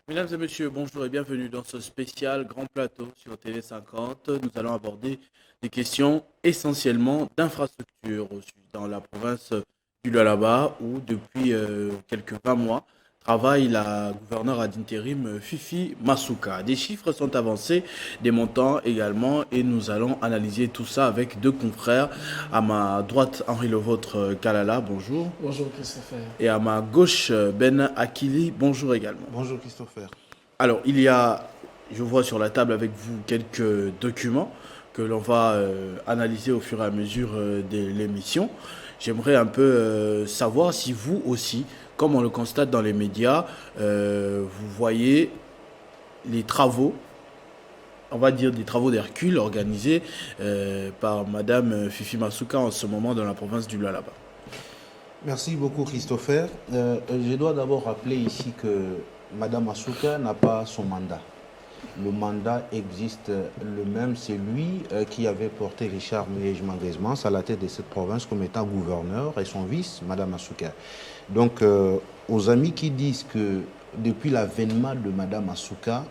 Mesdames et messieurs, bonjour et bienvenue dans ce spécial Grand Plateau sur TV50. Nous allons aborder des questions essentiellement d'infrastructure dans la province du Lualaba où depuis quelques 20 mois travaille la gouverneure ad intérim Fifi Masuka. Des chiffres sont avancés, des montants également et nous allons analyser tout ça avec deux confrères. À ma droite, Henri Levôtre Kalala, bonjour. Bonjour Christopher. Et à ma gauche, Ben Akili, bonjour également. Bonjour Christopher. Alors, il y a, je vois sur la table avec vous quelques documents que l'on va analyser au fur et à mesure de l'émission. J'aimerais un peu savoir si vous aussi, comme on le constate dans les médias, vous voyez les travaux, on va dire des travaux d'Hercule organisés par Madame Fifi Masuka en ce moment dans la province du Lualaba. Merci beaucoup Christopher. Je dois d'abord rappeler ici que Madame Masuka n'a pas son mandat. Le mandat existe le même, c'est lui qui avait porté Richard Muyej-Manguesmans à la tête de cette province comme étant gouverneur et son vice, Madame Masuka. Donc aux amis qui disent que depuis l'avènement de Madame Masuka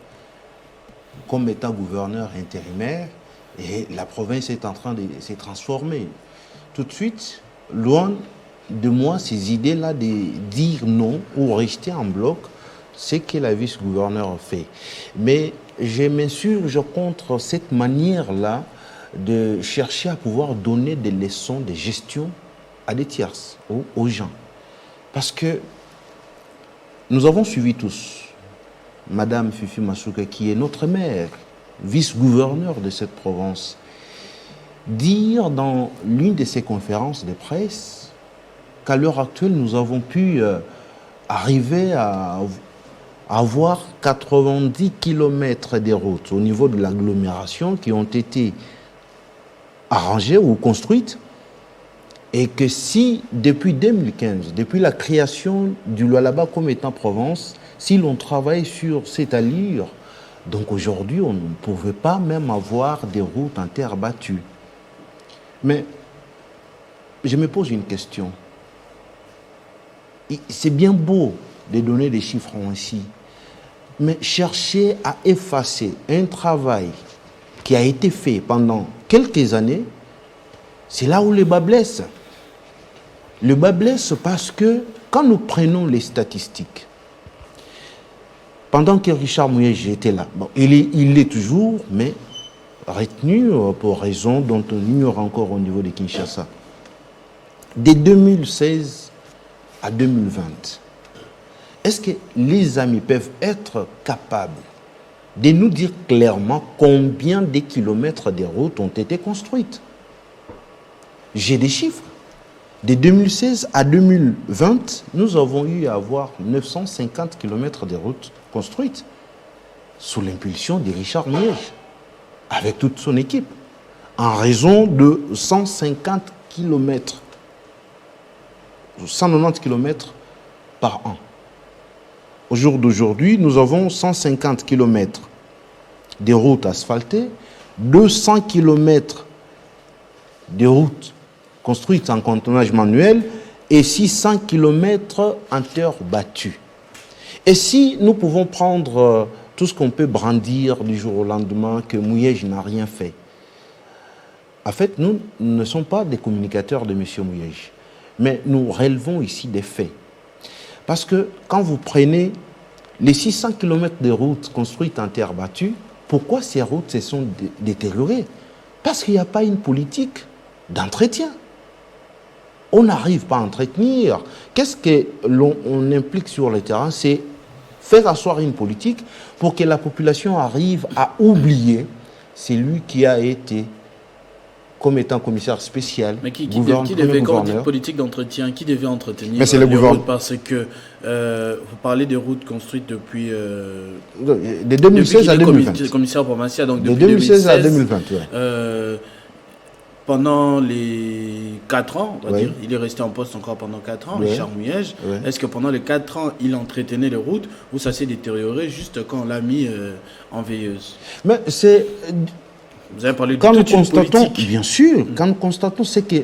comme étant gouverneur intérimaire, et la province est en train de se transformer. Tout de suite, loin de moi ces idées-là de dire non ou rester en bloc, c'est que la vice-gouverneure fait. Mais je m'insurge contre cette manière-là de chercher à pouvoir donner des leçons de gestion à des tierces, aux gens. Parce que nous avons suivi tous Madame Fifi Masuka, qui est notre maire, vice-gouverneure de cette province, dire dans l'une de ses conférences de presse qu'à l'heure actuelle, nous avons pu arriver à avoir 90 km de routes au niveau de l'agglomération qui ont été arrangées ou construites, et que si, depuis 2015, depuis la création du Lualaba comme étant province, si l'on travaille sur cette allure, donc aujourd'hui, on ne pouvait pas même avoir des routes en terre battue. Mais je me pose une question. C'est bien beau de donner des chiffres ainsi, mais chercher à effacer un travail qui a été fait pendant quelques années, c'est là où le bas blesse. Le bas blesse parce que quand nous prenons les statistiques, pendant que Richard Muyej était là, bon, il est toujours, mais retenu pour raisons dont on ignore encore au niveau de Kinshasa. De 2016 à 2020, est-ce que les amis peuvent être capables de nous dire clairement combien de kilomètres de routes ont été construites? J'ai des chiffres. De 2016 à 2020, nous avons eu à avoir 950 km de routes construites sous l'impulsion de Richard Muyej, avec toute son équipe, en raison de 150 km, 190 km par an. Au jour d'aujourd'hui, nous avons 150 km de routes asphaltées, 200 km de routes construites en contournage manuel et 600 km en terre battue. Et si nous pouvons prendre tout ce qu'on peut brandir du jour au lendemain que Muyej n'a rien fait, en fait, nous ne sommes pas des communicateurs de M. Muyej, mais nous relevons ici des faits. Parce que quand vous prenez les 600 km de routes construites en terre battue, pourquoi ces routes se sont détériorées? Parce qu'il n'y a pas une politique d'entretien. On n'arrive pas à entretenir. Qu'est-ce que l'on implique sur le terrain? C'est faire asseoir une politique pour que la population arrive à oublier celui qui a été comme étant commissaire spécial. Mais qui devait, quand on dit politique d'entretien, qui devait entretenir c'est le gouvernement. Parce que vous parlez des routes construites depuis... de 2016 à 2020. Commissaire provincial, donc de depuis 2016 à 2020, ouais. Pendant les 4 ans, on va Oui. dire, il est resté en poste encore pendant 4 ans, Oui. Richard Muyej. Oui. Est-ce que pendant les 4 ans, il entretenait les routes ou ça s'est détérioré juste quand on l'a mis en veilleuse? Mais c'est... Vous avez parlé de Quand nous toute une constatons, politique. bien sûr, quand nous constatons ce que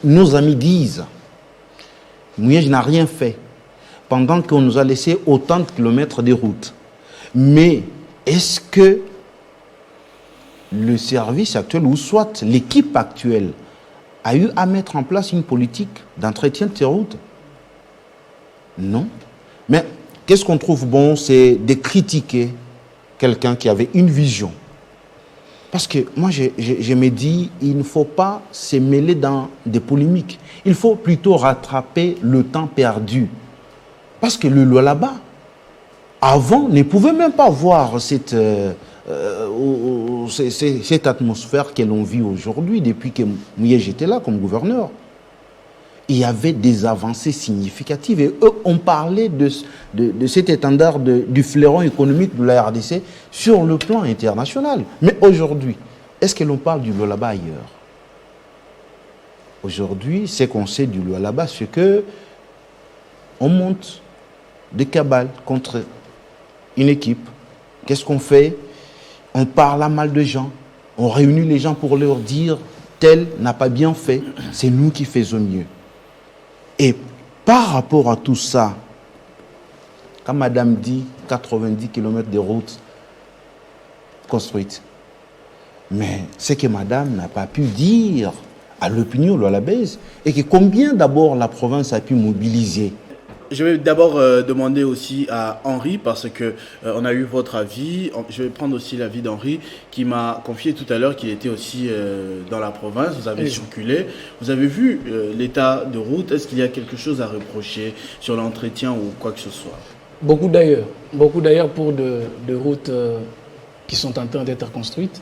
nos amis disent, Muyej n'a rien fait pendant qu'on nous a laissé autant de kilomètres de routes. Mais est-ce que le service actuel, ou soit l'équipe actuelle, a eu à mettre en place une politique d'entretien de ces routes? Non. Mais qu'est-ce qu'on trouve bon? C'est de critiquer quelqu'un qui avait une vision. Parce que moi, je me dis, il ne faut pas se mêler dans des polémiques. Il faut plutôt rattraper le temps perdu. Parce que le Lualaba, avant, ne pouvait même pas voir cette atmosphère que l'on vit aujourd'hui, depuis que Mouyej était là comme gouverneur. Il y avait des avancées significatives. Et eux, on parlait de cet étendard du fleuron économique de la RDC sur le plan international. Mais aujourd'hui, est-ce que l'on parle du Lualaba ailleurs? Aujourd'hui, ce qu'on sait du Lualaba, c'est que on monte des cabales contre une équipe. Qu'est-ce qu'on fait? On parle à mal de gens. On réunit les gens pour leur dire tel n'a pas bien fait. C'est nous qui faisons mieux. Et par rapport à tout ça, quand madame dit 90 km de route construite, mais c'est que madame n'a pas pu dire à l'opinion lualabaise, et que combien d'abord la province a pu mobiliser. Je vais d'abord demander aussi à Henri, parce que on a eu votre avis. Je vais prendre aussi l'avis d'Henri, qui m'a confié tout à l'heure qu'il était aussi dans la province. Vous avez circulé, vous avez vu l'état de route. Est-ce qu'il y a quelque chose à reprocher sur l'entretien ou quoi que ce soit? Beaucoup d'ailleurs pour de routes qui sont en train d'être construites.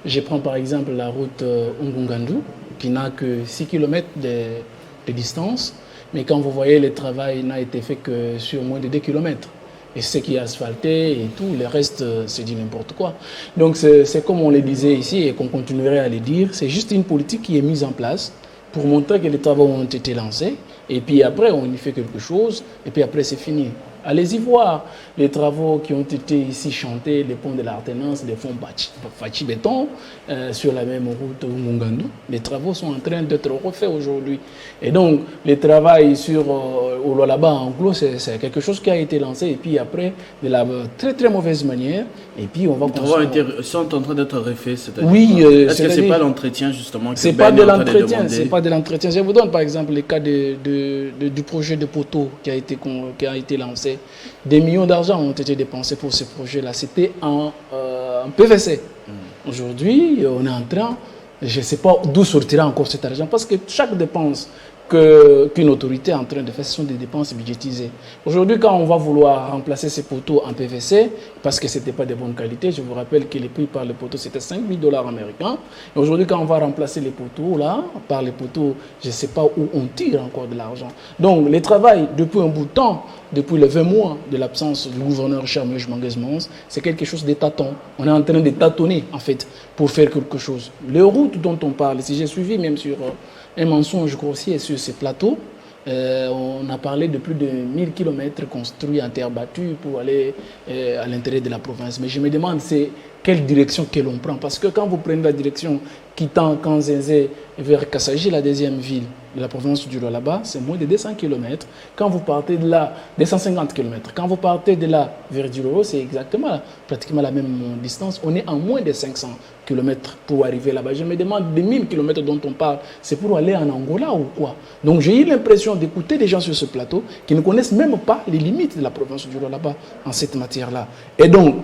Je prends par exemple la route Ngungandu, qui n'a que 6 km de distance. Mais quand vous voyez, le travail n'a été fait que sur moins de 2 km. Et ce qui est asphalté et tout, le reste, c'est dit n'importe quoi. Donc c'est comme on le disait ici et qu'on continuerait à le dire, c'est juste une politique qui est mise en place pour montrer que les travaux ont été lancés. Et puis après, on y fait quelque chose. Et puis après, c'est fini. Allez-y voir les travaux qui ont été ici chantés, les ponts de l'Artenance, les ponts Fachi Béton, sur la même route Mungandu. Les travaux sont en train d'être refaits aujourd'hui. Et donc, le travail sur au Lualaba en gros, c'est quelque chose qui a été lancé. Et puis après, de la très très mauvaise manière. Et puis on va construire. Les travaux sont en train d'être refaits, c'est-à-dire. Oui. Est-ce que ce n'est pas l'entretien justement que c'est pas de l'entretien. C'est pas de l'entretien. Je vous donne par exemple le cas du projet de poteau qui a été lancé. Des millions d'argent ont été dépensés pour ce projet-là. C'était en PVC. Aujourd'hui, on est en train, je ne sais pas d'où sortira encore cet argent, parce que chaque dépense qu'une autorité est en train de faire, ce sont des dépenses budgétisées. Aujourd'hui, quand on va vouloir remplacer ces poteaux en PVC, parce que ce n'était pas de bonne qualité, je vous rappelle que les prix par le poteau, c'était 5 000 $ américains. Et aujourd'hui, quand on va remplacer les poteaux, là, par les poteaux, je ne sais pas où on tire encore de l'argent. Donc, le travail, depuis un bout de temps, depuis les 20 mois de l'absence du gouverneur Mouyej Manguez-Mons, c'est quelque chose de tâton. On est en train de tâtonner, en fait, pour faire quelque chose. Les routes dont on parle, si j'ai suivi même sur un mensonge grossier sur ces plateaux, on a parlé de plus de 1000 km construits en terre battue pour aller à l'intérieur de la province. Mais je me demande, c'est quelle direction que l'on prend? Parce que quand vous prenez la direction quittant Kanzenzé vers Kassaji, la deuxième ville de la province du Lualaba, c'est moins de 200 km. Quand vous partez de là, 250 km. Quand vous partez de là vers Diloro, c'est exactement pratiquement la même distance. On est en moins de 500 km pour arriver là-bas. Je me demande, des 1000 km dont on parle, c'est pour aller en Angola ou quoi? Donc j'ai eu l'impression d'écouter des gens sur ce plateau qui ne connaissent même pas les limites de la province du Lualaba en cette matière-là. Et donc,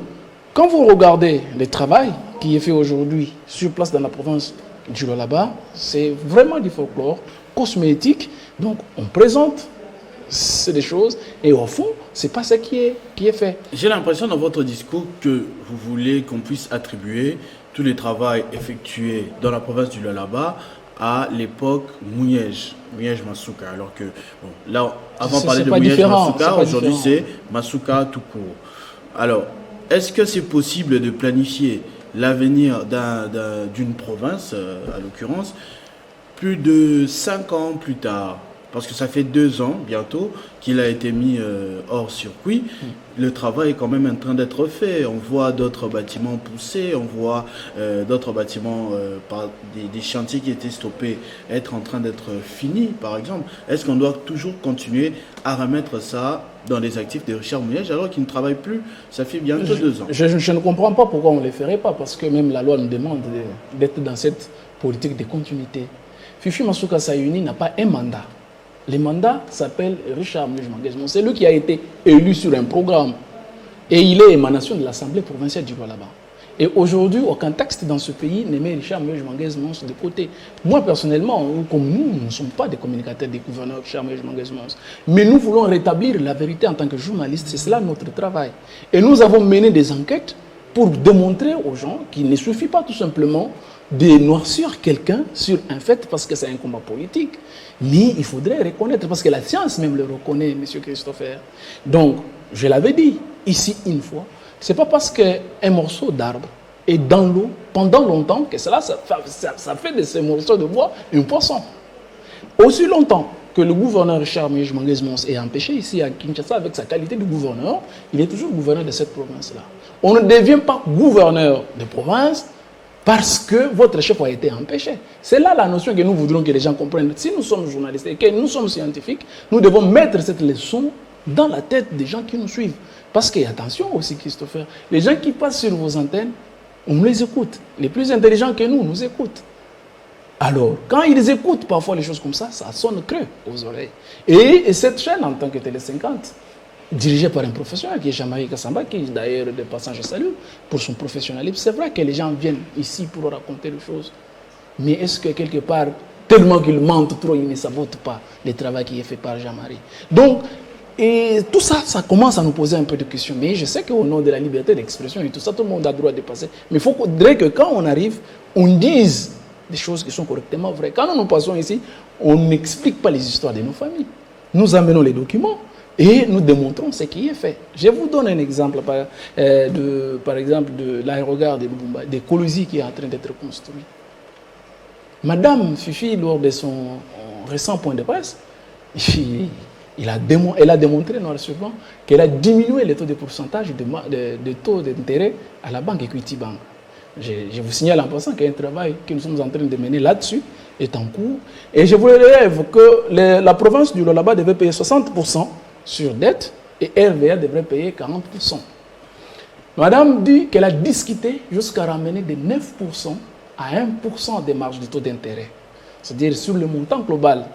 quand vous regardez le travail qui est fait aujourd'hui sur place dans la province du Lualaba, c'est vraiment du folklore cosmétique. Donc, on présente des choses et au fond, ce n'est pas ce qui est fait. J'ai l'impression dans votre discours que vous voulez qu'on puisse attribuer tous les travaux effectués dans la province du Lualaba à l'époque Mouyej Masuka. Alors que, bon, là, avant de parler de Mouyej Masuka, aujourd'hui c'est Masuka tout court. Alors, est-ce que c'est possible de planifier l'avenir d'une province, à l'occurrence, plus de 5 ans plus tard? parce que ça fait 2 ans bientôt qu'il a été mis hors circuit. Le travail est quand même en train d'être fait. On voit d'autres bâtiments pousser, on voit d'autres bâtiments par des chantiers qui étaient stoppés être en train d'être finis, par exemple. Est-ce qu'on doit toujours continuer à remettre ça dans les actifs de Richard Mouyej alors qu'il ne travaille plus? Ça fait bientôt 2 ans. Je ne comprends pas pourquoi on ne le ferait pas, parce que même la loi nous demande d'être dans cette politique de continuité. Fifi Masuka Sayuni n'a pas un mandat. Le mandat s'appelle Richard Mouyej Manguesmo. C'est lui qui a été élu sur un programme. Et il est émanation de l'Assemblée provinciale du Lualaba. Et aujourd'hui, aucun texte dans ce pays ne met Richard Mouyej Manguesmo de côté. Moi, personnellement, comme nous ne sommes pas des communicateurs des gouverneurs Richard Mouyej Manguesmo. Mais nous voulons rétablir la vérité en tant que journalistes. C'est cela notre travail. Et nous avons mené des enquêtes pour démontrer aux gens qu'il ne suffit pas tout simplement de noircir quelqu'un sur un fait parce que c'est un combat politique. Mais il faudrait reconnaître, parce que la science même le reconnaît, M. Christopher. Donc, je l'avais dit ici une fois, ce n'est pas parce qu'un morceau d'arbre est dans l'eau pendant longtemps que ça fait de ces morceaux de bois un poisson. Aussi longtemps que le gouverneur Richard Mouyej Manguesmo est empêché ici à Kinshasa avec sa qualité de gouverneur, il est toujours gouverneur de cette province-là. On ne devient pas gouverneur de province parce que votre chef a été empêché. C'est là la notion que nous voudrions que les gens comprennent. Si nous sommes journalistes et que nous sommes scientifiques, nous devons mettre cette leçon dans la tête des gens qui nous suivent. Parce que, attention aussi, Christopher, les gens qui passent sur vos antennes, on les écoute. Les plus intelligents que nous écoutent. Alors, quand ils écoutent parfois les choses comme ça sonne creux aux oreilles. Et cette chaîne, en tant que Télé 50, dirigé par un professionnel qui est Jean-Marie Kassamba, qui d'ailleurs de passage je salue pour son professionnalisme. C'est vrai que les gens viennent ici pour raconter les choses, mais est-ce que quelque part, tellement qu'ils mentent trop, ils ne sabotent pas le travail qui est fait par Jean-Marie? Donc, et tout ça, ça commence à nous poser un peu de questions. Mais je sais qu'au nom de la liberté d'expression et tout ça, tout le monde a le droit de passer. Mais il faudrait que quand on arrive, on dise des choses qui sont correctement vraies. Quand nous passons ici, on n'explique pas les histoires de nos familles. Nous amenons les documents. Et nous démontrons ce qui est fait. Je vous donne un exemple, par exemple, de l'aérogare de Lubumba, de Kolosi qui est en train d'être construit. Madame Fifi, lors de son récent point de presse, elle a démontré noir sur blanc qu'elle a diminué le taux de pourcentage de taux d'intérêt à la banque Equity Bank. Je vous signale en passant qu'il y a un travail que nous sommes en train de mener là-dessus, est en cours. Et je vous rêve que la province du Lualaba devait payer 60% sur dette et RVA devrait payer 40%. Madame dit qu'elle a discuté jusqu'à ramener de 9% à 1% des marges du taux d'intérêt. C'est-à-dire sur le montant global,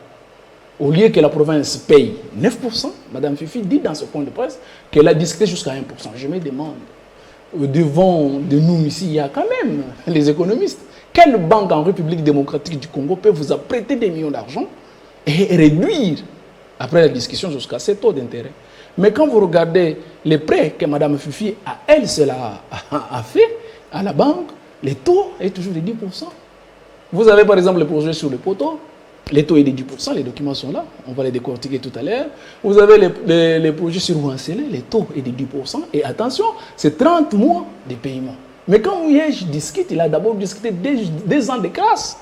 au lieu que la province paye 9%, Madame Fifi dit dans ce point de presse qu'elle a discuté jusqu'à 1%. Je me demande, devant de nous ici, il y a quand même les économistes. Quelle banque en République démocratique du Congo peut vous prêter des millions d'argent et réduire après la discussion jusqu'à ces taux d'intérêt? Mais quand vous regardez les prêts que Mme Fifi, à elle, cela a fait à la banque, les taux est toujours de 10%. Vous avez par exemple le projet sur le poteau, les taux est de 10%, les documents sont là, on va les décortiquer tout à l'heure. Vous avez les projets sur Ouansélé, les taux est de 10%, et attention, c'est 30 mois de paiement. Mais quand Mouyej discute, il a d'abord discuté des ans de grâce.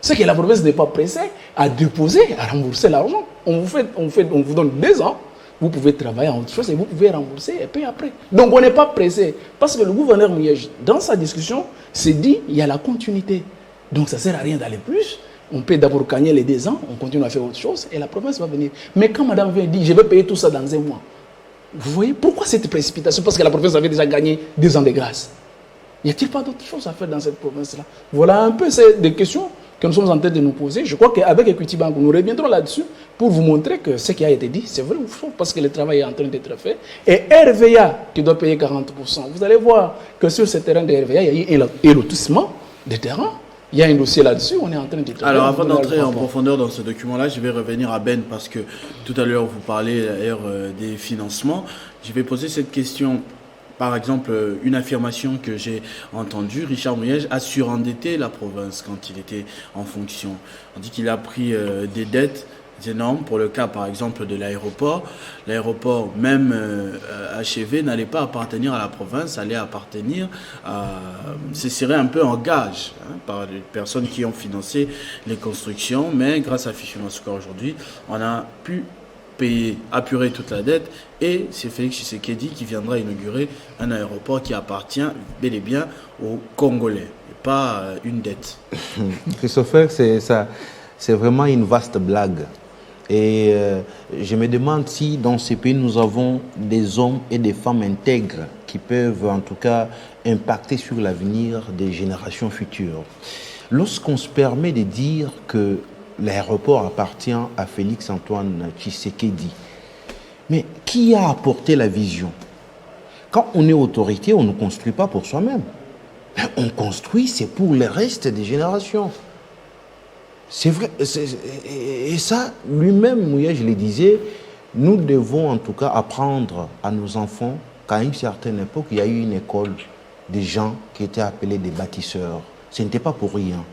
C'est que la province n'est pas pressée à déposer, à rembourser l'argent. On vous donne 2 ans, vous pouvez travailler en autre chose et vous pouvez rembourser et payer après. Donc on n'est pas pressé. Parce que le gouverneur Mouyej, dans sa discussion, s'est dit il y a la continuité. Donc ça ne sert à rien d'aller plus. On peut d'abord gagner les 2 ans, on continue à faire autre chose et la province va venir. Mais quand madame vient dire je vais payer tout ça dans 1 mois, vous voyez pourquoi cette précipitation? Parce que la province avait déjà gagné 2 ans de grâce. Y a-t-il pas d'autre chose à faire dans cette province-là? Voilà un peu des questions que nous sommes en train de nous poser. Je crois qu'avec Equity Bank, nous reviendrons là-dessus pour vous montrer que ce qui a été dit, c'est vrai ou faux, parce que le travail est en train d'être fait. Et RVA qui doit payer 40%. Vous allez voir que sur ce terrain de RVA, il y a eu un lotissement des terrains. Il y a un dossier là-dessus, on est en train de travailler. Alors avant d'entrer en profondeur dans ce document-là, je vais revenir à Ben parce que tout à l'heure vous parlez d'ailleurs des financements. Je vais poser cette question. Par exemple, une affirmation que j'ai entendue, Richard Mouyej a surendetté la province quand il était en fonction. On dit qu'il a pris des dettes énormes. Pour le cas, par exemple, de l'aéroport, l'aéroport, même achevé, n'allait pas appartenir à la province, allait appartenir à... Ce serait un peu en gage par les personnes qui ont financé les constructions, mais grâce à Fifi Masuka aujourd'hui, on a pu payer, apurer toute la dette, et c'est Félix Tshisekedi qui viendra inaugurer un aéroport qui appartient bel et bien aux Congolais, et pas une dette. Christopher, c'est vraiment une vaste blague. Et je me demande si dans ces pays, nous avons des hommes et des femmes intègres qui peuvent en tout cas impacter sur l'avenir des générations futures. Lorsqu'on se permet de dire que l'aéroport appartient à Félix-Antoine Tshisekedi, mais qui a apporté la vision? Quand on est autorité, on ne construit pas pour soi-même. On construit, c'est pour le reste des générations. C'est vrai. Et ça, lui-même, Mouya, je le disais, nous devons en tout cas apprendre à nos enfants qu'à une certaine époque, il y a eu une école des gens qui étaient appelés des bâtisseurs. Ce n'était pas pour rien.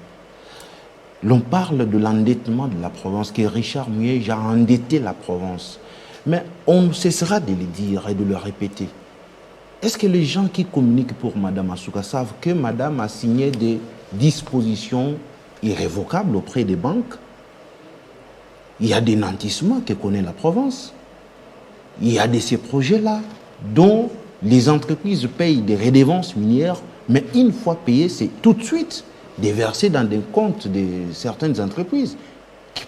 L'on parle de l'endettement de la Provence, que Richard Mouillé a endetté la Provence. Mais on ne cessera de le dire et de le répéter. Est-ce que les gens qui communiquent pour Mme Masuka savent que Mme a signé des dispositions irrévocables auprès des banques? Il y a des nantissements que connaît la Provence. Il y a de ces projets-là dont les entreprises payent des redevances minières, mais une fois payées, c'est tout de suite déversé dans des comptes de certaines entreprises.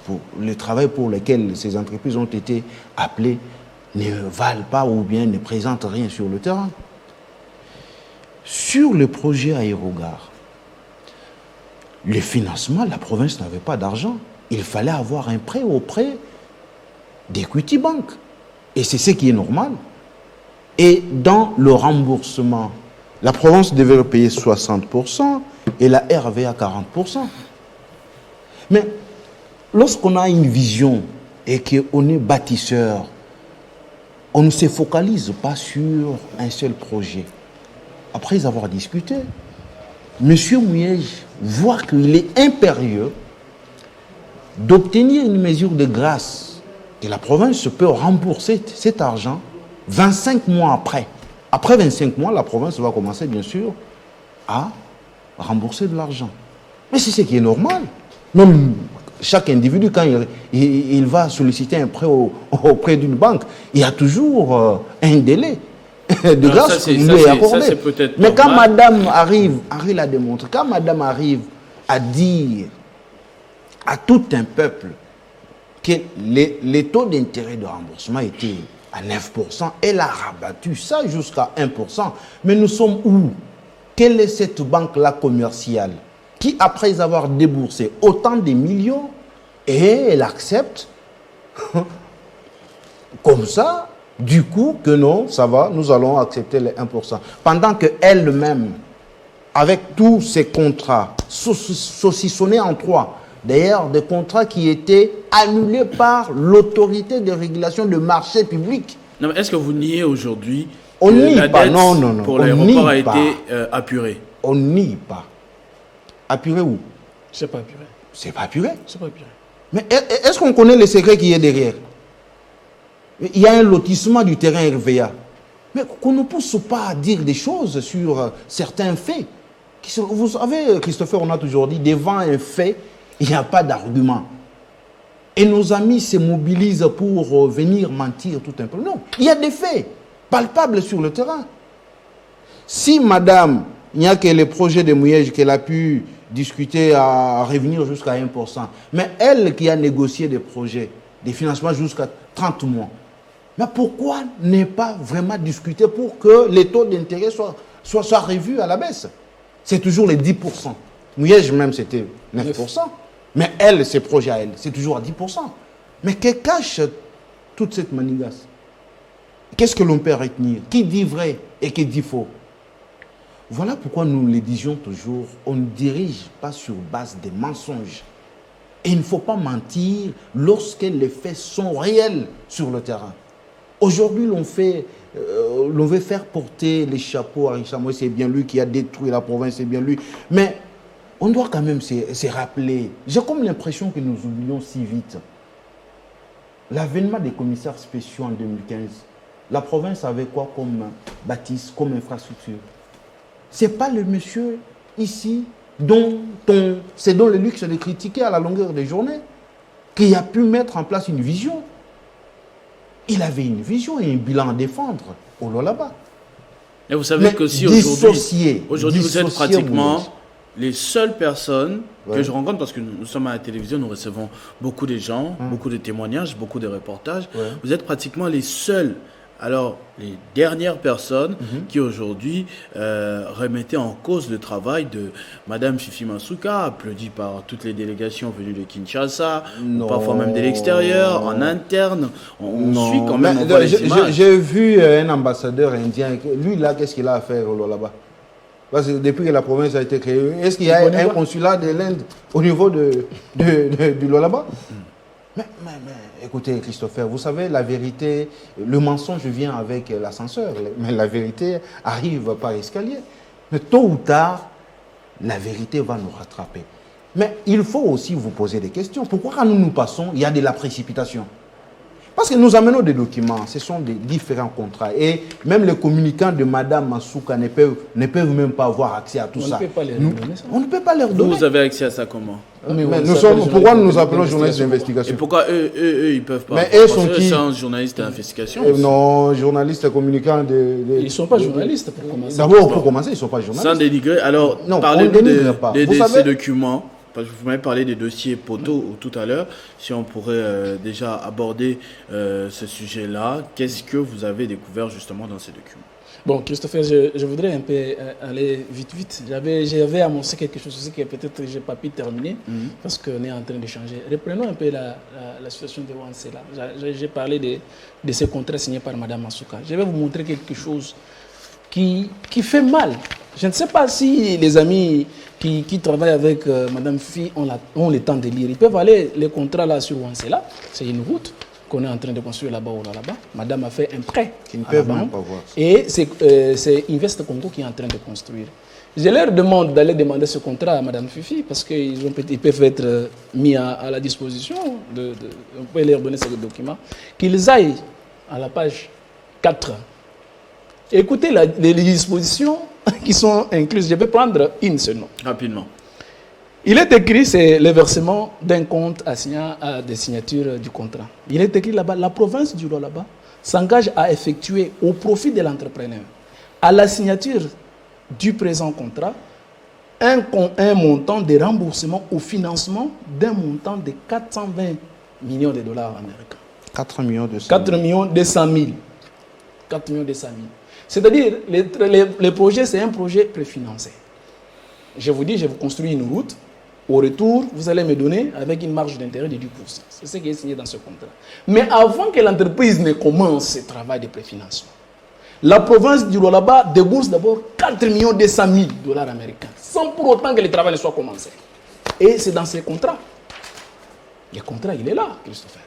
Pour le travail pour lequel ces entreprises ont été appelées ne valent pas ou bien ne présentent rien sur le terrain. Sur le projet Aérogare, le financement, la province n'avait pas d'argent. Il fallait avoir un prêt auprès d'Equity Bank. Et c'est ce qui est normal. Et dans le remboursement, la province devait payer 60% et la RVA 40%. Mais lorsqu'on a une vision et qu'on est bâtisseur, on ne se focalise pas sur un seul projet. Après avoir discuté, M. Mouyej voit qu'il est impérieux d'obtenir une mesure de grâce et la province peut rembourser cet argent 25 mois après. Après 25 mois, la province va commencer, bien sûr, à rembourser de l'argent. Mais c'est ce qui est normal. Même chaque individu, quand il va solliciter un prêt auprès d'une banque, il y a toujours un délai de grâce qui lui est accordé. Mais quand madame arrive, Henri l'a démontré, quand madame arrive à dire à tout un peuple que les taux d'intérêt de remboursement étaient à 9%, elle a rabattu ça jusqu'à 1%. Mais nous sommes où? Quelle est cette banque-là commerciale qui, après avoir déboursé autant de millions, et elle accepte comme ça, du coup, que non, ça va, nous allons accepter les 1%. Pendant qu'elle-même, avec tous ces contrats, saucissonnés en trois, d'ailleurs des contrats qui étaient annulés par l'autorité de régulation de marché public. Non, mais est-ce que vous niez aujourd'hui que la dette non, pour l'aéroport a été apurée? On nie pas. Apuré où? C'est pas apuré. C'est pas apuré. C'est pas apuré. Mais est-ce qu'on connaît le secret qui est derrière? Il y a un lotissement du terrain RVA. Mais qu'on ne pousse pas à dire des choses sur certains faits. Vous savez, Christopher, on a toujours dit, devant un fait, il n'y a pas d'argument. Et nos amis se mobilisent pour venir mentir tout un peu. Non, il y a des faits palpables sur le terrain. Si madame, il n'y a que les projets de Mouyej qu'elle a pu discuter à revenir jusqu'à 1%, mais elle qui a négocié des projets, des financements jusqu'à 30 mois, mais pourquoi ne pas vraiment discuter pour que les taux d'intérêt soient revus à la baisse? C'est toujours les 10%. Mouyej même, c'était 9%. Mais elle, ses projets à elle, c'est toujours à 10%. Mais que cache toute cette manigasse? Qu'est-ce que l'on peut retenir? Qui dit vrai et qui dit faux? Voilà pourquoi nous le disions toujours, on ne dirige pas sur base des mensonges. Et il ne faut pas mentir lorsque les faits sont réels sur le terrain. Aujourd'hui, l'on veut faire porter les chapeaux à Richard Moïse, c'est bien lui qui a détruit la province, c'est bien lui. Mais on doit quand même se rappeler. J'ai comme l'impression que nous oublions si vite. l'avènement des commissaires spéciaux en 2015, la province avait quoi comme bâtisse, comme infrastructure? Ce n'est pas le monsieur ici c'est dont le luxe de critiquer à la longueur des journées qui a pu mettre en place une vision. Il avait une vision et un bilan à défendre au Lualaba. Et vous savez que si aujourd'hui vous êtes pratiquement les seules personnes que je rencontre, parce que nous sommes à la télévision, nous recevons beaucoup de gens, beaucoup de témoignages, beaucoup de reportages. Vous êtes pratiquement les seuls, alors les dernières personnes qui aujourd'hui remettaient en cause le travail de Madame Fifi Masuka, applaudie par toutes les délégations venues de Kinshasa, ou parfois même de l'extérieur, en interne. On suit quand même. J'ai vu un ambassadeur indien, lui là, qu'est-ce qu'il a à faire là-bas? Parce que depuis que la province a été créée, est-ce qu'il y a un consulat de l'Inde au niveau du Lualaba? Mais écoutez, Christopher, vous savez, la vérité, le mensonge vient avec l'ascenseur, mais la vérité arrive par escalier. Mais tôt ou tard, la vérité va nous rattraper. Mais il faut aussi vous poser des questions. Pourquoi quand nous passons, il y a de la précipitation? Parce que nous amenons des documents, ce sont des différents contrats. Et même les communicants de Madame Masuka ne peuvent même pas avoir accès à tout ça. On ne peut pas leur donner. Vous avez accès à ça comment? Pourquoi nous nous appelons journalistes d'investigation? Et pourquoi eux, ils ne peuvent pas? Mais eux sont qui? C'est un journaliste d'investigation. Non, journalistes communicants Ils ne sont pas journalistes pour commencer. D'abord, pour commencer, ils ne sont pas journalistes. Sans dénigrer. Alors, parlez-nous de ces documents. Parce que vous m'avez parlé des dossiers poteaux tout à l'heure. Si on pourrait déjà aborder ce sujet-là, qu'est-ce que vous avez découvert justement dans ces documents? Bon, Christopher, je voudrais un peu aller vite. J'avais annoncé quelque chose aussi que peut-être je n'ai pas pu terminer parce qu'on est en train de changer. Reprenons un peu la situation de Wansela. J'ai parlé de ce contrat signé par Mme Masuka. Je vais vous montrer quelque chose qui fait mal. Je ne sais pas si les amis qui travaillent avec Mme Fi ont le temps de lire. Ils peuvent aller les contrats là sur Wansela. C'est une route qu'on est en train de construire là-bas ou là-bas. Madame a fait un prêt. Qui ne peuvent même pas voir. Et c'est Invest Congo qui est en train de construire. Je leur demande d'aller demander ce contrat à Mme Fifi parce qu'ils peuvent être mis à la disposition. On peut leur donner ces documents. Qu'ils aillent à la page 4. Écoutez les dispositions qui sont incluses. Je vais prendre une seulement. Rapidement. Il est écrit, c'est le versement d'un compte assigné à des signatures du contrat. Il est écrit là-bas, la province du Lualaba s'engage à effectuer au profit de l'entrepreneur, à la signature du présent contrat, un montant de remboursement au financement d'un montant de 420 millions de dollars américains. 4 millions de 100 000. 4 millions de 100 000. 4 millions de 100 000. C'est-à-dire, le projet, c'est un projet préfinancé. Je vous dis, je vous construis une route. Au retour, vous allez me donner avec une marge d'intérêt de 10%. C'est ce qui est signé dans ce contrat. Mais avant que l'entreprise ne commence ce travail de préfinancement, la province du Lualaba débourse d'abord 4 millions de 100 000 dollars américains, sans pour autant que le travail ne soit commencé. Et c'est dans ces contrats. Le contrat, il est là, Christopher.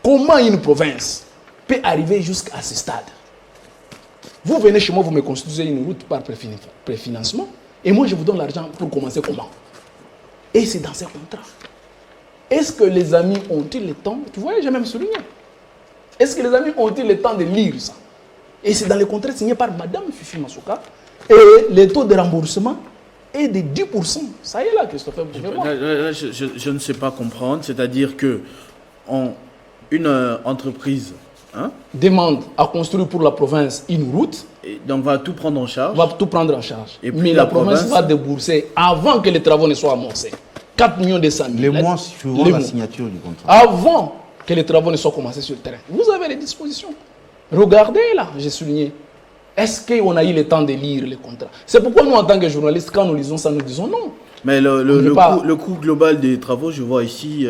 Comment une province peut arriver jusqu'à ce stade? Vous venez chez moi, vous me construisez une route par préfinancement, et moi je vous donne l'argent pour commencer comment? Et c'est dans ces contrats. Est-ce que les amis ont-ils le temps? Tu vois, j'ai même souligné. Est-ce que les amis ont-ils le temps de lire ça? Et c'est dans les contrats signés par Mme Fifi Masuka. Et le taux de remboursement est de 10%. Ça y est là, Christopher. Je ne sais pas comprendre. C'est-à-dire que une entreprise demande à construire pour la province une route. Et donc va tout prendre en charge. Va tout prendre en charge. Et puis mais la province va débourser avant que les travaux ne soient amorcés. 4 millions de 100 000. Les mois suivant la signature du contrat. Avant que les travaux ne soient commencés sur le terrain. Vous avez les dispositions. Regardez là, j'ai souligné. Est-ce qu'on a eu le temps de lire les contrats? C'est pourquoi nous, en tant que journalistes, quand nous lisons ça, nous disons non. Mais le coût global des travaux, je vois ici,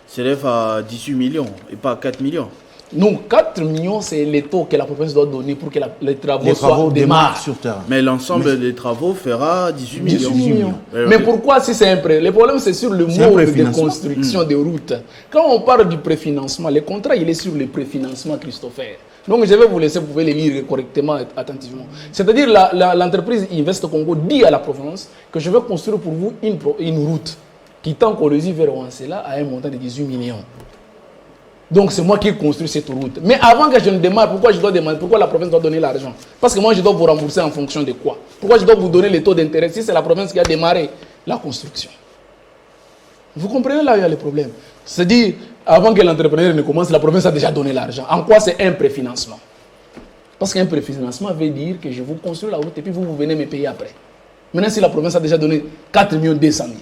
s'élève à 18 millions et pas 4 millions. Non, 4 millions, c'est les taux que la province doit donner pour que les travaux démarrent sur terrain. Mais l'ensemble des travaux fera 18 millions. 18 millions. Mais pourquoi si c'est un prêt? Le problème, c'est sur le mode de construction des routes. Quand on parle du préfinancement, le contrat, il est sur le préfinancement, Christopher. Donc, je vais vous laisser, vous pouvez les lire correctement, attentivement. C'est-à-dire, l'entreprise Invest Congo dit à la province que je vais construire pour vous une route qui tend Colosie vers Wansela à un montant de 18 millions. Donc c'est moi qui construis cette route. Mais avant que je ne démarre, pourquoi je dois demander, pourquoi la province doit donner l'argent? Parce que moi je dois vous rembourser en fonction de quoi? Pourquoi je dois vous donner les taux d'intérêt si c'est la province qui a démarré la construction? Vous comprenez là où il y a le problème? C'est-à-dire, avant que l'entrepreneur ne commence, la province a déjà donné l'argent. En quoi c'est un préfinancement? Parce qu'un préfinancement veut dire que je vous construis la route et puis vous venez me payer après. Maintenant, si la province a déjà donné 4 200 000,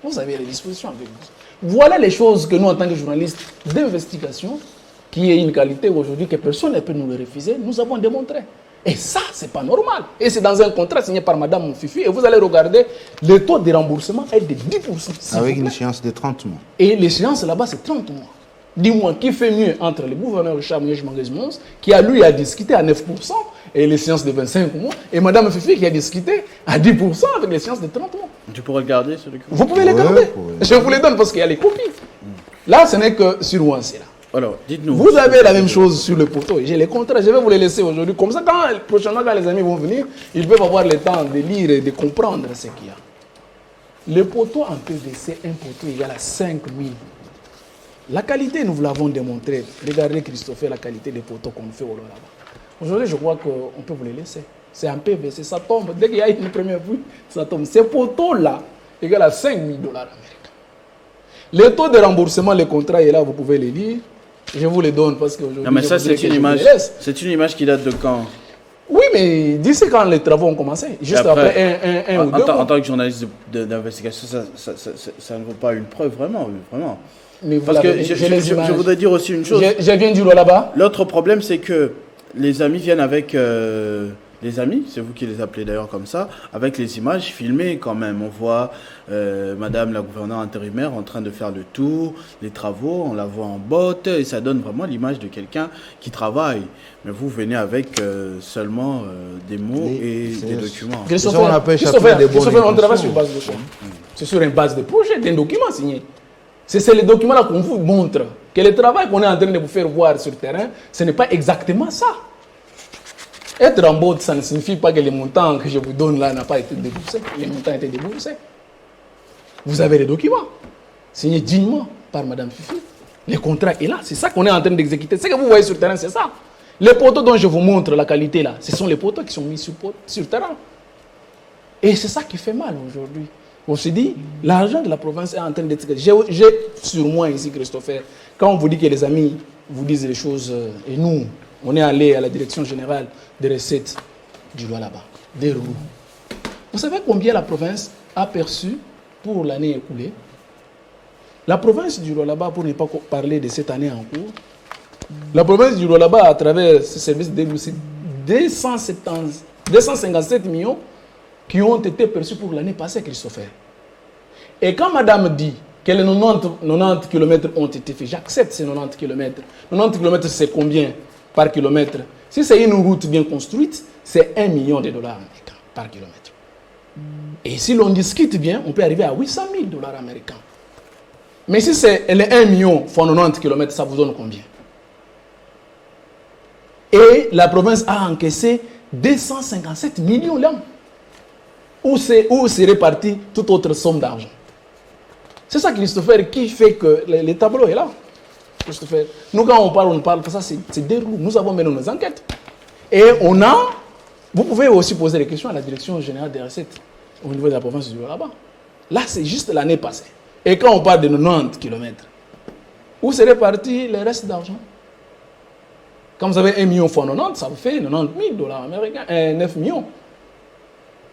vous avez les dispositions avec vous. Voilà les choses que nous, en tant que journalistes d'investigation, qui est une qualité aujourd'hui que personne ne peut nous le refuser, nous avons démontré. Et ça, c'est pas normal. Et c'est dans un contrat signé par Madame Fifi. Et vous allez regarder, le taux de remboursement est de 10%. Avec une échéance de 30 mois. Et l'échéance là-bas, c'est 30 mois. Dis-moi, qui fait mieux entre le gouverneur Richard Mons, qui a lui a discuté à 9%, et l'échéance de 25 mois, et Madame Fifi qui a discuté à 10% avec l'échéance de 30 mois. Tu pourrais regarder ce document? Vous pouvez les garder. Je vous les donne parce qu'il y a les copies. Là, ce n'est que sur Ouansé. Alors, dites-nous. Vous avez la même chose sur le poteau. J'ai les contrats, je vais vous les laisser aujourd'hui. Comme ça, prochainement, quand les amis vont venir, ils peuvent avoir le temps de lire et de comprendre ce qu'il y a. Le poteau en PVC, un poteau égal à 5 000. La qualité, nous vous l'avons démontré. Regardez, Christopher, la qualité des poteaux qu'on fait au là-bas. Aujourd'hui, je crois qu'on peut vous les laisser. C'est un PVC, ça tombe. Dès qu'il y a une première pluie, ça tombe. Ces poteaux-là, égal à 5 000 $ américains. Le taux de remboursement, le contrat est là, vous pouvez les lire. Je vous les donne parce qu'aujourd'hui... Non, mais ça, c'est une image qui date de quand? Oui, mais d'ici quand les travaux ont commencé. Juste après un ou deux mois. En tant que journaliste d'investigation, ça ne vaut pas une preuve, vraiment. Mais parce que je voudrais dire aussi une chose. Je viens du là-bas. L'autre problème, c'est que les amis viennent avec... les amis, c'est vous qui les appelez d'ailleurs comme ça, avec les images filmées quand même. On voit Madame la gouverneure intérimaire en train de faire le tour, les travaux, on la voit en botte, et ça donne vraiment l'image de quelqu'un qui travaille. Mais vous venez avec seulement des mots et des documents. Christopher, on travaille sur base de quoi? C'est sur une base de projet, d'un document signé. C'est les documents-là qu'on vous montre. Que le travail qu'on est en train de vous faire voir sur le terrain, ce n'est pas exactement ça. Être en botte, ça ne signifie pas que les montants que je vous donne là n'ont pas été déboursés. Les montants ont été déboursés. Vous avez les documents, signés dignement par Madame Fifi. Le contrat est là, c'est ça qu'on est en train d'exécuter. Ce que vous voyez sur le terrain, c'est ça. Les poteaux dont je vous montre la qualité là, ce sont les poteaux qui sont mis sur le terrain. Et c'est ça qui fait mal aujourd'hui. On se dit, l'argent de la province est en train d'être... J'ai sur moi ici, Christopher, quand on vous dit que les amis vous disent les choses, et nous, on est allé à la direction générale des recettes du là-bas, des roues. Vous savez combien la province a perçu pour l'année écoulée? La province du là-bas, pour ne pas parler de cette année en cours, la province du là-bas, à travers ce service de roues, c'est 257 millions qui ont été perçus pour l'année passée, Christopher. Et quand madame dit que les 90 km ont été faits, j'accepte ces 90 km. 90 km, c'est combien par kilomètre? Si c'est une route bien construite, c'est 1 million de dollars américains par kilomètre. Et si l'on discute bien, on peut arriver à 800 000 $ américains. Mais si c'est les 1 million fois 90 km, ça vous donne combien? Et la province a encaissé 257 millions là. Où serait partie toute autre somme d'argent? C'est ça, Christopher, qui fait que le tableau est là. Christopher, nous quand on parle, ça c'est des roues. Nous avons mené nos enquêtes. Et vous pouvez aussi poser des questions à la direction générale des recettes au niveau de la province du là-bas. Là, c'est juste l'année passée. Et quand on parle de 90 km, où serait parti le reste d'argent? Quand vous avez 1 million fois 90, ça vous fait 90 000 $ américains, 9 millions.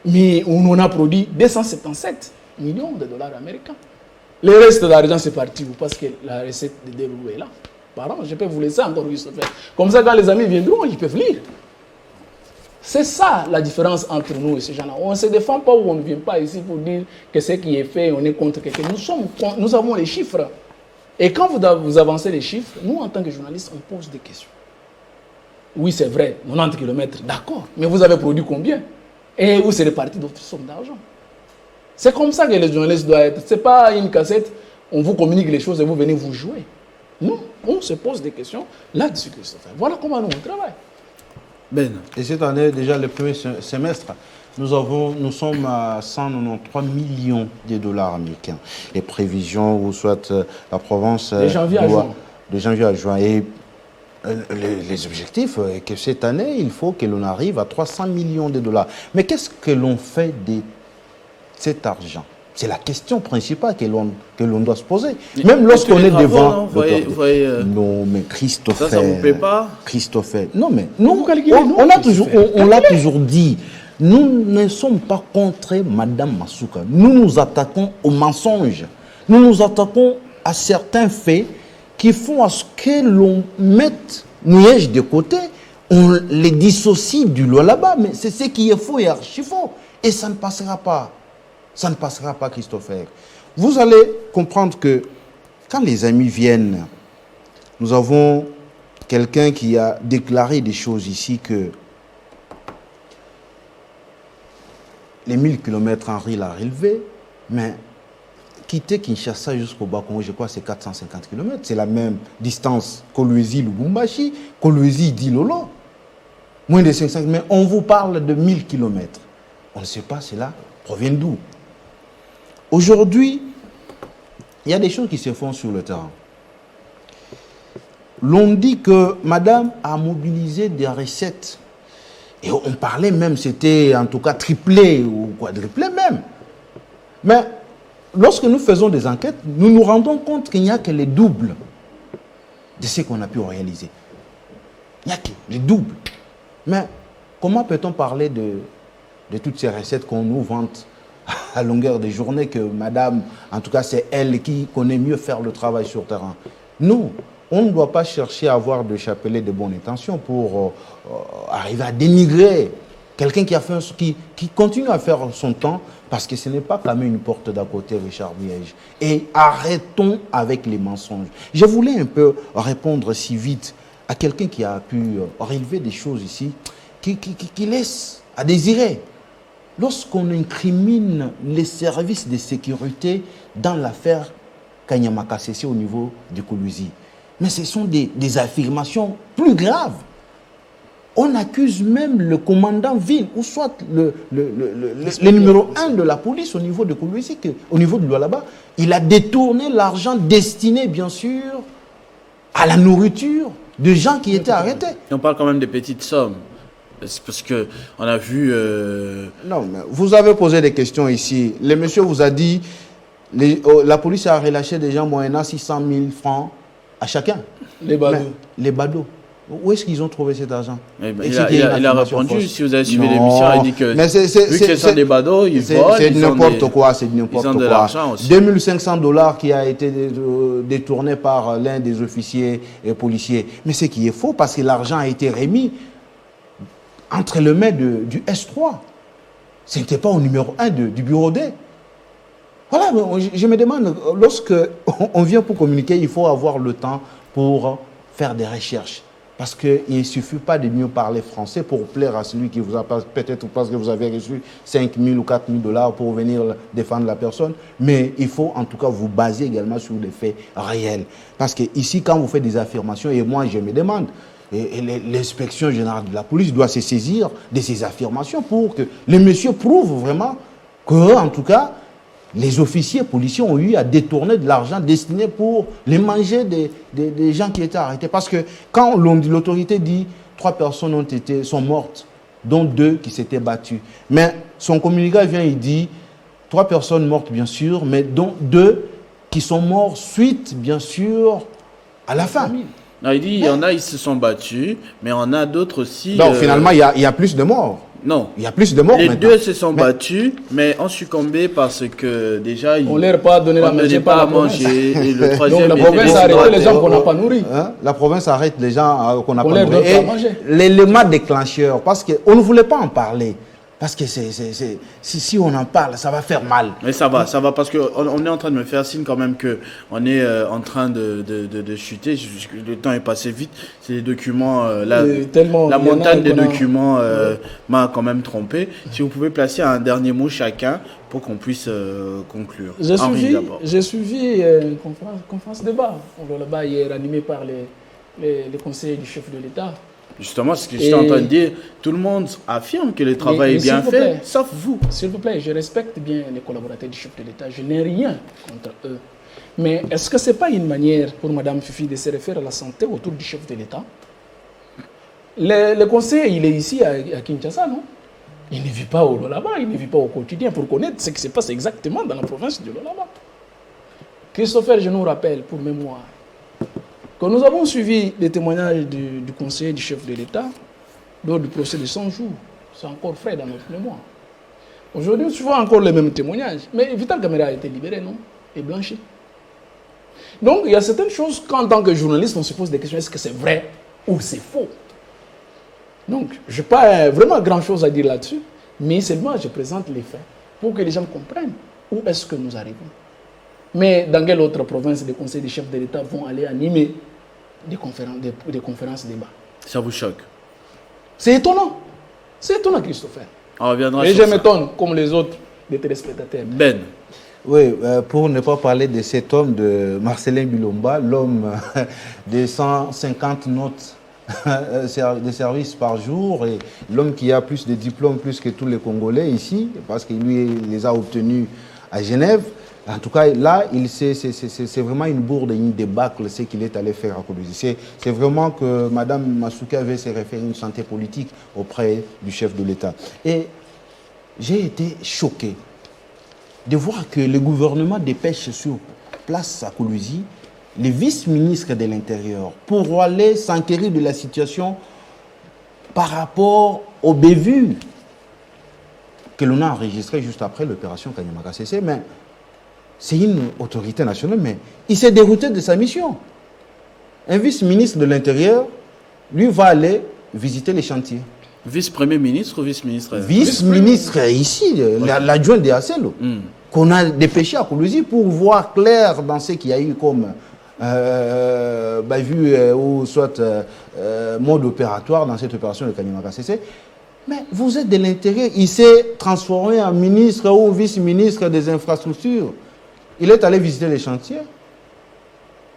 Mais on a produit 277 millions de dollars américains. Le reste de l'argent, c'est parti parce que la recette de dérouler est là. Pardon, je peux vous laisser encore Christopher. Comme ça, quand les amis viendront, ils peuvent lire. C'est ça la différence entre nous et ces gens-là. On ne se défend pas ou on ne vient pas ici pour dire que ce qui est fait, on est contre quelqu'un. Nous avons les chiffres. Et quand vous avancez les chiffres, nous, en tant que journalistes, on pose des questions. Oui, c'est vrai, 90 km, d'accord. Mais vous avez produit combien? Et où c'est réparti d'autres sommes d'argent? C'est comme ça que les journalistes doivent être. Ce n'est pas une cassette, on vous communique les choses et vous venez vous jouer. Non, on se pose des questions là-dessus, Christopher. Voilà comment nous on travaille. Ben. Et cette année, déjà le premier semestre, nous sommes à 193 millions de dollars américains. Les prévisions, ou soit la province de janvier à juin. Et les objectifs, que cette année, il faut que l'on arrive à 300 millions de dollars. Mais qu'est-ce que l'on fait de cet argent? C'est la question principale que l'on doit se poser. Même lorsqu'on est devant... Non, mais Christopher... Ça vous plaît pas? Christopher... Non, mais nous, on l'a toujours dit. Nous ne sommes pas contre Mme Massouka. Nous nous attaquons aux mensonges. Nous nous attaquons à certains faits qui font à ce que l'on mette Niège de côté, on les dissocie du là-bas, mais c'est ce qui est faux et archi faux. Et ça ne passera pas. Ça ne passera pas, Christopher. Vous allez comprendre que quand les amis viennent, nous avons quelqu'un qui a déclaré des choses ici que les 1000 km Henri l'a relevé, mais quitter Kinshasa jusqu'au Bas-Congo, je crois que c'est 450 km. C'est la même distance Kolwezi-Lubumbashi, Kolwezi-Dilolo. Moins de 500 km. Mais on vous parle de 1000 km. On ne sait pas cela provient d'où. Aujourd'hui, il y a des choses qui se font sur le terrain. L'on dit que madame a mobilisé des recettes. Et on parlait même, c'était en tout cas triplé ou quadruplé même. Mais lorsque nous faisons des enquêtes, nous nous rendons compte qu'il n'y a que les doubles de ce qu'on a pu réaliser. Il n'y a que les doubles. Mais comment peut-on parler de toutes ces recettes qu'on nous vante à longueur de journée, que madame, en tout cas c'est elle qui connaît mieux faire le travail sur terrain? Nous, on ne doit pas chercher à avoir de chapelet de bonnes intentions pour arriver à dénigrer quelqu'un qui continue à faire son temps, parce que ce n'est pas quand même une porte d'à côté, Richard Miège. Et arrêtons avec les mensonges. Je voulais un peu répondre si vite à quelqu'un qui a pu relever des choses ici, qui laissent à désirer. Lorsqu'on incrimine les services de sécurité dans l'affaire Kanyamaka Sessi au niveau du Kolwezi, mais ce sont des affirmations plus graves. On accuse même le commandant ville, ou soit le numéro 1 de la police au niveau de Kolwezi, au niveau de Lualaba, il a détourné l'argent destiné, bien sûr, à la nourriture de gens qui étaient arrêtés. Et on parle quand même de petites sommes. Parce qu'on a vu... Non, mais vous avez posé des questions ici. Le monsieur vous a dit, la police a relâché des gens moyennant 600 000 francs à chacun. Les badauds. Les badauds. Où est-ce qu'ils ont trouvé cet argent? Il a répondu, si vous avez suivi l'émission, il dit que vu que ce sont des badauds, ils volent. C'est n'importe quoi, c'est n'importe quoi. Ils ont de l'argent aussi. 2500 $ qui a été détourné par l'un des officiers et policiers. Mais ce qui est faux, parce que l'argent a été remis entre les mains du S3. Ce n'était pas au numéro 1 du bureau D. Voilà, je me demande, lorsque on vient pour communiquer, il faut avoir le temps pour faire des recherches. Parce qu'il ne suffit pas de mieux parler français pour plaire à celui qui vous a peut-être parce que vous avez reçu 5 000 ou 4 000 $ pour venir défendre la personne. Mais il faut en tout cas vous baser également sur des faits réels. Parce que ici, quand vous faites des affirmations, et moi je me demande, l'inspection générale de la police doit se saisir de ces affirmations pour que les messieurs prouvent vraiment que, en tout cas, les officiers policiers ont eu à détourner de l'argent destiné pour les manger des gens qui étaient arrêtés. Parce que quand l'autorité dit 3 personnes sont mortes, dont 2 qui s'étaient battues. Mais son communiqué vient, il dit 3 personnes mortes, bien sûr, mais dont 2 qui sont morts suite, bien sûr, à la faim. Non, il dit, il y en a, ils se sont battus, mais on a d'autres aussi... Donc, finalement, il y a plus de morts. Non. Il y a plus de morts Les maintenant. 2 se sont battus, mais ont succombé parce que déjà... On ne leur pas donné la manger par la manger. Et le troisième... Donc la province a arrêté les gens qu'on n'a pas nourris. Hein? La province arrête les gens qu'on n'a pas On leur nourris. donne pas à manger. L'élément déclencheur, parce qu'on ne voulait pas en parler. Parce que si on en parle, ça va faire mal. Mais ça va, parce qu'on est en train de me faire signe quand même qu'on est en train de chuter. Le temps est passé vite. C'est les documents, la montagne des documents m'a quand même trompé. Si vous pouvez placer un dernier mot chacun pour qu'on puisse conclure. J'ai suivi une conférence débat. Là-bas, hier, animée par les conseillers du chef de l'État. Justement, ce que j'étais en train de dire, tout le monde affirme que le travail est bien fait, sauf vous. S'il vous plaît, je respecte bien les collaborateurs du chef de l'État. Je n'ai rien contre eux. Mais est-ce que ce n'est pas une manière pour Mme Fifi de se référer à la santé autour du chef de l'État? Le conseiller, il est ici à Kinshasa, non? Il ne vit pas au Lolaba, il ne vit pas au quotidien pour connaître ce qui se passe exactement dans la province du Lolaba. Christopher, je nous rappelle pour mémoire que nous avons suivi les témoignages du conseiller du chef de l'État lors du procès de 100 jours. C'est encore frais dans notre mémoire. Aujourd'hui, nous suivons encore les mêmes témoignages. Mais Vital Kamera a été libéré, non? Et blanchi. Donc, il y a certaines choses qu'en tant que journaliste, on se pose des questions. Est-ce que c'est vrai ou c'est faux? Donc, je n'ai pas vraiment grand-chose à dire là-dessus, mais seulement je présente les faits pour que les gens comprennent où est-ce que nous arrivons. Mais dans quelle autre province les conseils des chefs de l'État vont aller animer des conférences débats? Ça vous choque? C'est étonnant. C'est étonnant, Christopher. On reviendra Et sur je ça. m'étonne, comme les autres, des téléspectateurs. Ben. Oui, pour ne pas parler de cet homme de Marcelin Bilomba, l'homme de 150 notes de service par jour et l'homme qui a plus de diplômes plus que tous les Congolais ici, parce qu'il lui les a obtenus à Genève. En tout cas, là, c'est vraiment une bourde et une débâcle ce qu'il est allé faire à Kolwezi. C'est vraiment que Mme Masuka avait se référer une santé politique auprès du chef de l'État. Et j'ai été choqué de voir que le gouvernement dépêche sur place à Kolwezi les vice-ministres de l'Intérieur pour aller s'enquérir de la situation par rapport au bévues que l'on a enregistré juste après l'opération Kanyamaka CC. Mais c'est une autorité nationale, mais il s'est dérouté de sa mission. Un vice-ministre de l'Intérieur, lui, va aller visiter les chantiers. Vice-premier ministre ou vice-ministre? Vice-ministre ici, l'adjoint de Asselo, qu'on a dépêché à Kolwezi pour voir clair dans ce qu'il y a eu comme ou soit mode opératoire dans cette opération de Kanyamaka CC. Mais vous êtes de l'Intérieur, il s'est transformé en ministre ou vice-ministre des infrastructures. Il est allé visiter les chantiers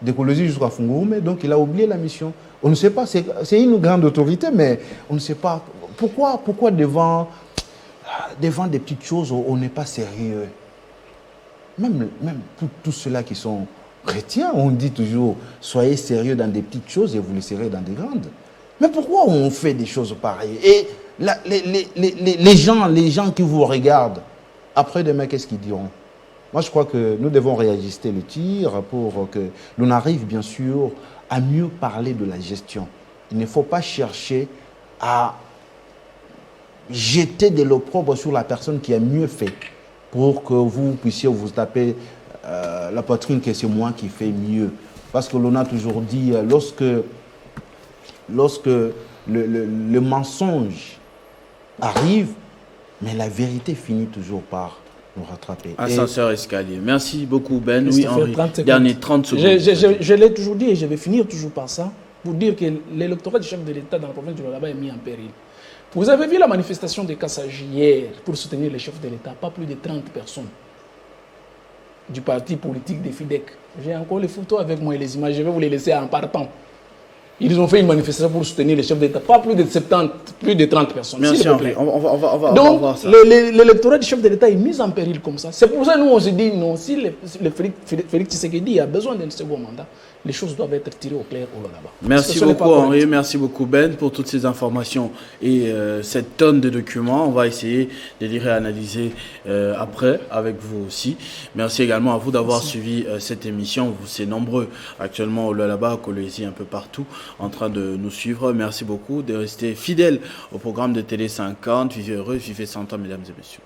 de Kolwezi jusqu'à Fungurume, donc il a oublié la mission. On ne sait pas, c'est une grande autorité, mais on ne sait pas pourquoi devant des petites choses, on n'est pas sérieux. Même tous ceux-là qui sont chrétiens, on dit toujours, soyez sérieux dans des petites choses et vous le serez dans des grandes. Mais pourquoi on fait des choses pareilles? Et les gens qui vous regardent, après-demain, qu'est-ce qu'ils diront? Moi, je crois que nous devons réajuster le tir pour que l'on arrive, bien sûr, à mieux parler de la gestion. Il ne faut pas chercher à jeter de l'opprobre sur la personne qui a mieux fait pour que vous puissiez vous taper la poitrine que c'est moi qui fais mieux. Parce que l'on a toujours dit, lorsque le mensonge arrive, mais la vérité finit toujours par nous rattraper. Ascenseur escalier. Merci beaucoup, Ben. Oui, Henri. Dernier 30 secondes. Je l'ai toujours dit et je vais finir toujours par ça, pour dire que l'électorat du chef de l'État dans la province du Lolaba est mis en péril. Vous avez vu la manifestation des Kassaj hier pour soutenir le chef de l'État, pas plus de 30 personnes du parti politique des FIDEC. J'ai encore les photos avec moi et les images, je vais vous les laisser en partant. Ils ont fait une manifestation pour soutenir le chef d'État, pas plus de 70, plus de 30 personnes. Merci Henri, on va donc, voir ça. L'électorat du chef de l'État est mis en péril comme ça. C'est pour ça que nous on se dit, non, si le Félix Tshisekedi a besoin d'un second mandat, les choses doivent être tirées au clair au là-bas. Merci beaucoup Henri, merci beaucoup Ben pour toutes ces informations et cette tonne de documents. On va essayer de les réanalyser après avec vous aussi. Merci également à vous d'avoir suivi cette émission. Vous êtes nombreux actuellement au là-bas, à Kolwezi, un peu partout en train de nous suivre. Merci beaucoup de rester fidèles au programme de Télé 50. Vivez heureux, vivez 100 ans, mesdames et messieurs.